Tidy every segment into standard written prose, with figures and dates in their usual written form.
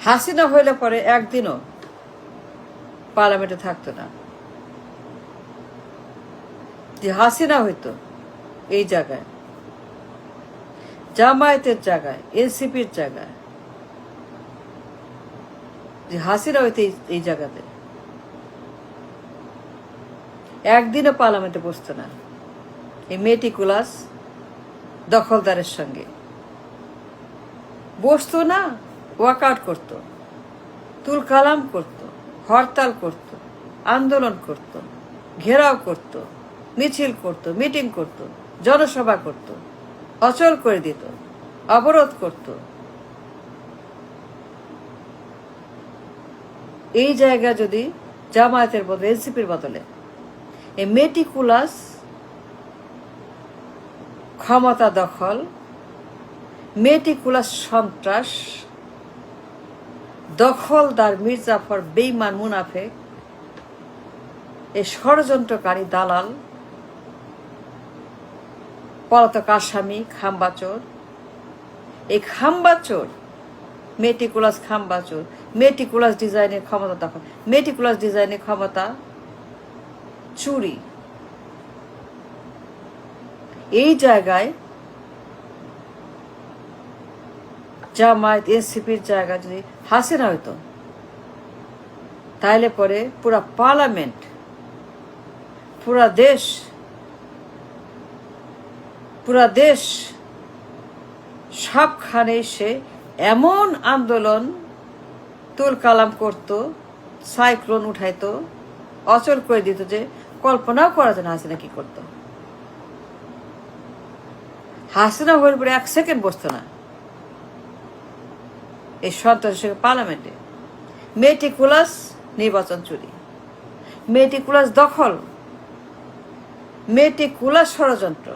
হাসিনা হইলে পরে একদিনও পার্লামেন্টে থাকতো না। যে হাসিনা হইতো এই জায়গায়, জামায়াতের জায়গায়, এনসিপির জায়গায়, যে হাসিনা হইতো এই জায়গাতে, একদিনও পার্লামেন্টে বসতো না। এই মেটিকুলাস দখলদারের সঙ্গে বসতো না, ওয়াকআউট করতো, তুল কালাম করতো, হরতাল করতো, আন্দোলন করতো, ঘেরাও করতো, মিছিল করতো, মিটিং করতো, জনসভা করতো, অচল করে দিত, অবরোধ করতো। এই জায়গা যদি জামায়াতের বদলে, এনসিপির বদলে এই মেটিকুলাস ক্ষমতা দখল, মেটিকুলাস সন্ত্রাস, দখলদার মির্জাফর, বেঈমান, মুনাফেক, এই ষড়যন্ত্রকারী দালাল, পলাতক আসামি, খাম্বাচোর, এই খাম্বাচোর, মেটিকুলাস খাম্বাচোর, মেটিকুলাস ডিজাইনের ক্ষমতা দখল, মেটিকুলাস ডিজাইনের ক্ষমতা চুরি। এই জায়গায় জামায়াত, এনসিপির জায়গায় যদি হাসিনা হইতো, তাইলে পরে পুরা পার্লামেন্ট, পুরা দেশ সবখানে সে এমন আন্দোলন তুল কালাম করতো, সাইক্লোন উঠাইতো, অচল করে দিত যে কল্পনাও করা যায় না হাসিনা কি করতো। হাসিনা হয়ে পরে 1 সেকেন্ড বসতো না এই সন্ত্রাসের পার্লামেন্টে। মেটিকুলাস নির্বাচন চুরি, মেটিকুলাস দখল, মেটিকুলাস ষড়যন্ত্র,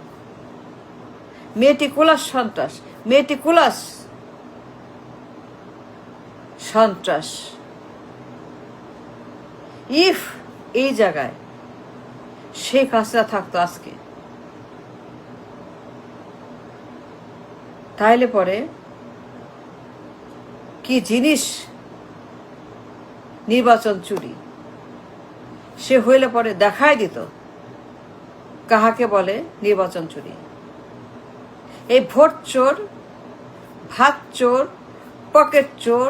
মেটিকুলাস সন্ত্রাস, মেটিকুলাস সন্ত্রাস। ইফ এই জায়গায় শেখ হাসিনা থাকতো আজকে, তাইলে পরে কি জিনিস নির্বাচন চুরি সে হইলে পরে দেখাই দিত কাহাকে বলে নির্বাচন চুরি। এই ভোট চোর, ভাত চোর, পকেট চোর,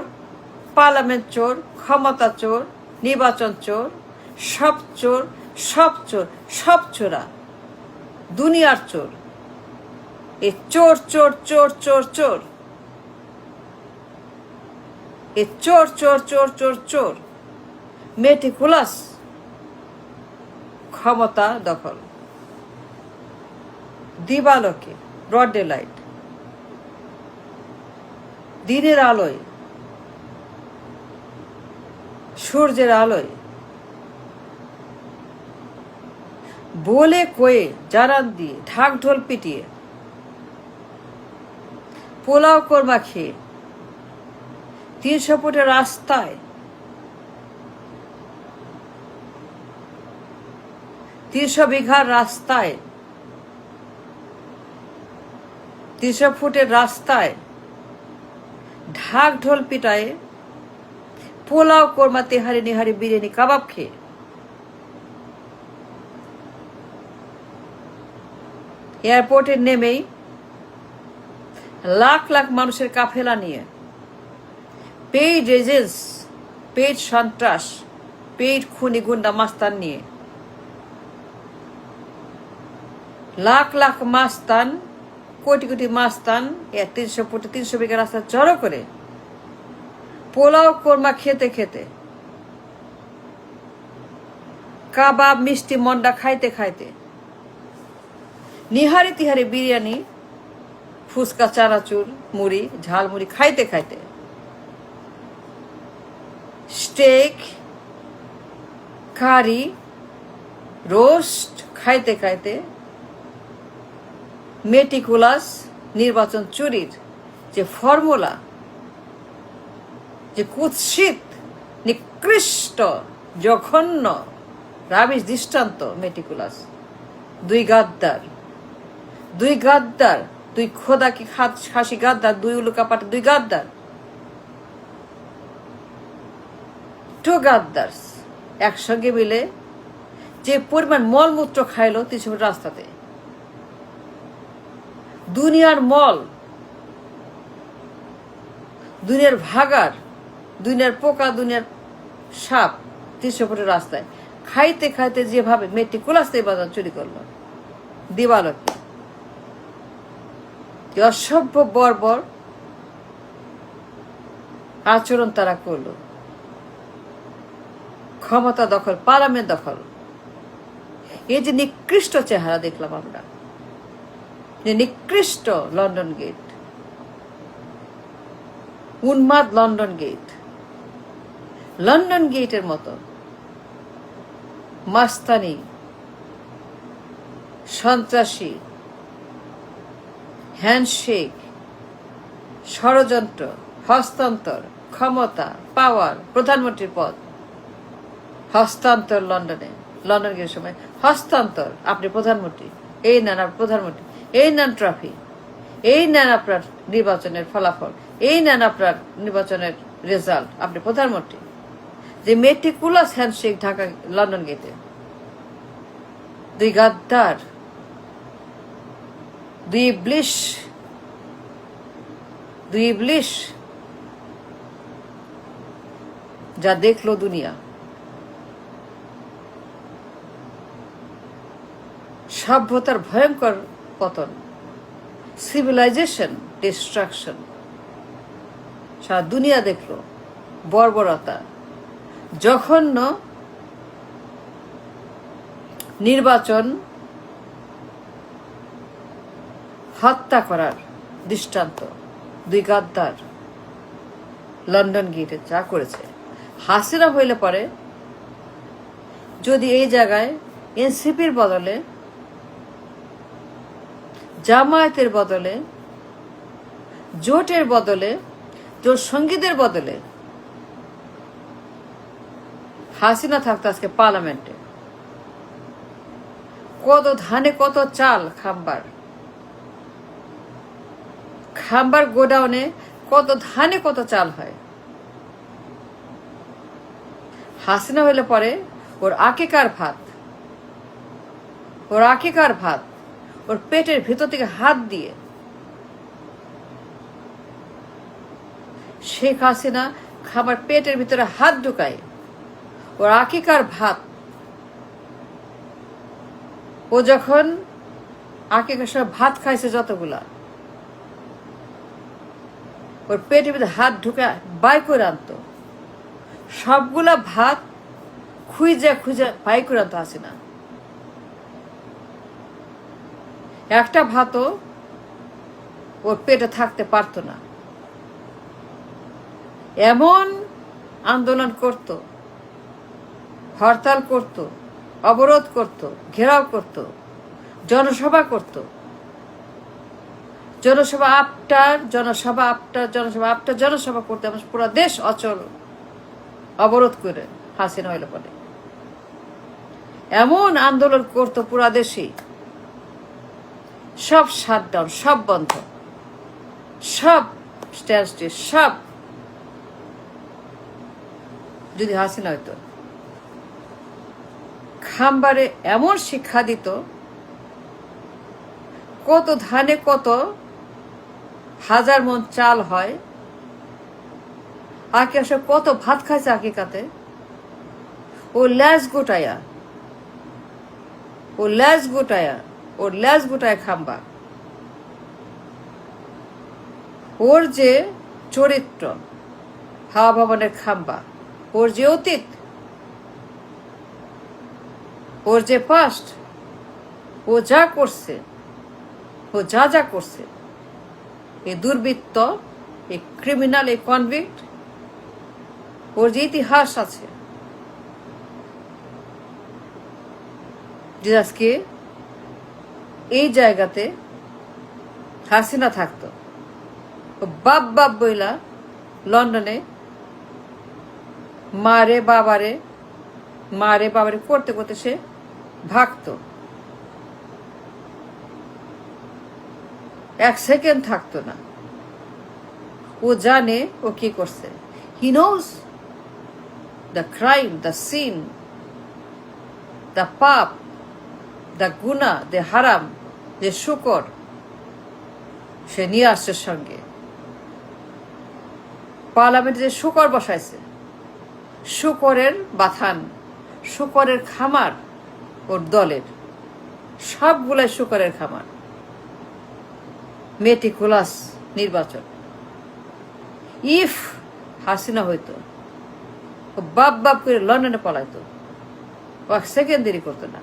পার্লামেন্ট চোর, ক্ষমতা চোর, নির্বাচন চোর, সব চোর, সব চোর, সব চোরা, দুনিয়ার চোর। এই চোর চোর চোর চোর চোর, এই চোর চোর চোর চোর চোর, মেটিকুলাস ক্ষমতা দখল, দিবালোকে, ব্রড ডে লাইট, দিনের আলোয়, সূর্যের আলোয়, বলে কয়ে, জারান দিয়ে, ঢাক ঢোল পিটিয়ে, পোলাও কোরমা খেয়ে 300 ফুটের রাস্তায়, 300 বিঘার রাস্তায়, 300 ফুটের রাস্তায় ঢাক ঢোল পিটায়, পোলাও কোরমা, তেহারি, নিহারি, বিরিয়ানি, কাবাব খেয়ে এয়ারপোর্টে নেমেই লাখ লাখ মানুষের কাফেলা নিয়ে, পেইড এজেন্টস, পেইড সন্ত্রাস, পেইড খুনি গুন্ডা মাস্তান নিয়ে, লাখ লাখ মাস্তান, কোটি কোটি মাস্তান 300 ফুটে 300 বিঘা রাস্তা জড়ো করে পোলাও কোরমা খেতে খেতে, কাবাব, মিষ্টি, মন্ডা খাইতে খাইতে, নিহারি তিহারি, বিরিয়ানি, ফুচকা, চানাচুর, মুড়ি, ঝালমুড়ি খাইতে খাইতে, স্টেক, কারি, রোস্ট খাইতে খাইতে, মেটিকুলাস নির্বাচন চুরির যে ফর্মুলা, যে কুৎসিত, নিকৃষ্ট, জঘন্য, রাবিশ দৃষ্টান্ত মেটিকুলাস। 2 গাদ্দার, 2 খোদা কি খাসি গাদ্দার, 2 উলুকাপাট, 2 গাদ্দার টু গাদ্দার্স একসঙ্গে মিলে যে পরিমাণ মলমূত্র খাইলো ৩০ ফুট রাস্তাতে, দুনিয়ার মল, দুনিয়ার ভাগার, দুনিয়ার পোকা, দুনিয়ার সাপ ৩০ ফুটের রাস্তায় খাইতে খাইতে যেভাবে মেটিকুলাস নির্বাচন চুরি করলো, দিবালোকে অসভ্য বর্বর আচরণ তারা করলো। ক্ষমতা দখল, পার্লামেন্ট দখল, এই যে নিকৃষ্ট চেহারা দেখলাম আমরা, যে নিকৃষ্ট লন্ডন গেট, উন্মাদ লন্ডন গেট, লন্ডন গেটের মতো মাস্তানি, সন্ত্রাসী, হ্যান্ডশেক, ষড়যন্ত্র, হস্তান্তর, ক্ষমতা, পাওয়ার, প্রধানমন্ত্রীর পদ হস্তান্তর, লন্ডন গেটের সময় হস্তান্তর, আপনি প্রধানমন্ত্রী, এই নেন আপনার প্রধানমন্ত্রী, এই নেন ট্রফি, এই নেন আপনার নির্বাচনের ফলাফল, এই নেন আপনার নির্বাচনের রেজাল্ট, আপনি প্রধানমন্ত্রী। যে মেটিকুলাস হ্যান্ডশেক ঢাকা লন্ডন গেটে, দুই গাদ্দার, দুই ইবলিশ যা দেখলো দুনিয়া, সভ্যতার ভয়ঙ্কর পতন, সিভিলাইজেশন ডিস্ট্রাকশন, সারা দুনিয়া দেখলো বর্বরতা, জঘন্য নির্বাচন হত্যা করার দৃষ্টান্ত দুই গাদ্দার লন্ডন গেটে যা করেছে। হাসিনা হইলে পরে যদি এই জায়গায় এনসিপির বদলে, জামায়াতের বদলে, জোটের বদলে, জোট সঙ্গীদের বদলে হাসিনা থাকতো আজকে পার্লামেন্টে, কত ধানে কত চাল, খাম্বার গোডাউনে কত ধানে কত চাল হয়। হাসিনা হইলে পরে ওর আকিকার ভাত ওর পেটের ভিতর থেকে হাত দিয়ে শেখ হাসিনা খাবার পেটের ভিতরে হাত ঢুকায়, ওর আকিকার ভাত, ও যখন আকিকার সব ভাত খাইছে যতগুলা, ওর পেটের ভিতরে হাত ঢুকে বাই করে আনতো, সবগুলা ভাত খুঁজে বাই করে আনতো হাসিনা। একটা ভাতও ওর পেটে থাকতে পারতো না, এমন আন্দোলন করত, হরতাল করত, অবরোধ করত, ঘেরাও করত, জনসভা করত, জনসভা করতে পুরো দেশ অচল অবরোধ করে হাসিনা হইলে পরে এমন আন্দোলন করত পুরা দেশে, সব শাটডাউন, সব বন্ধ, সব স্ট্যান্ডস্টিল, সব যদি হাসিনা হইতো। খাম্বারে এমন শিক্ষা দিত, কত ধানে কত হাজার মন চাল হয়, আগে আসে কত ভাত খাইছে আকিকাতে, ও ল্যাজ গোটায়া খাম্বা, ওর যে চরিত্র, হাওয়া ভবনের খাম্বা, ওর যে অতীত, ওর যে পাস্ট, ও যা করছে, ও যা করছে, এই দুর্বৃত্ত, এই ক্রিমিনাল, এই কনভিক্ট, ওর যে ইতিহাস আছে, যে আজকে এই জায়গাতে হাসিনা থাকতো, বাপ বইলা লন্ডনে মারে বাবারে করতে করতে সে ভাগতো, এক সেকেন্ড থাকতো না। ও জানে ও কি করছে, he knows the crime, the sin, the পাপ, দ্য গুনা, দ্য হারাম, যে শুকর সে নিয়ে আসছে সঙ্গে। পার্লামেন্টে যে শুকর বসাইছে, শুকরের বাথান, শুকরের খামার ওর দলের, সবগুলাই শুকরের খামার। মেটিকুলাস নির্বাচন। ইফ হাসিনা হইতো, ও বাপ বাপ করে লন্ডনে পলাইতো, ও এক সেকেন্ড দেরি করতো না।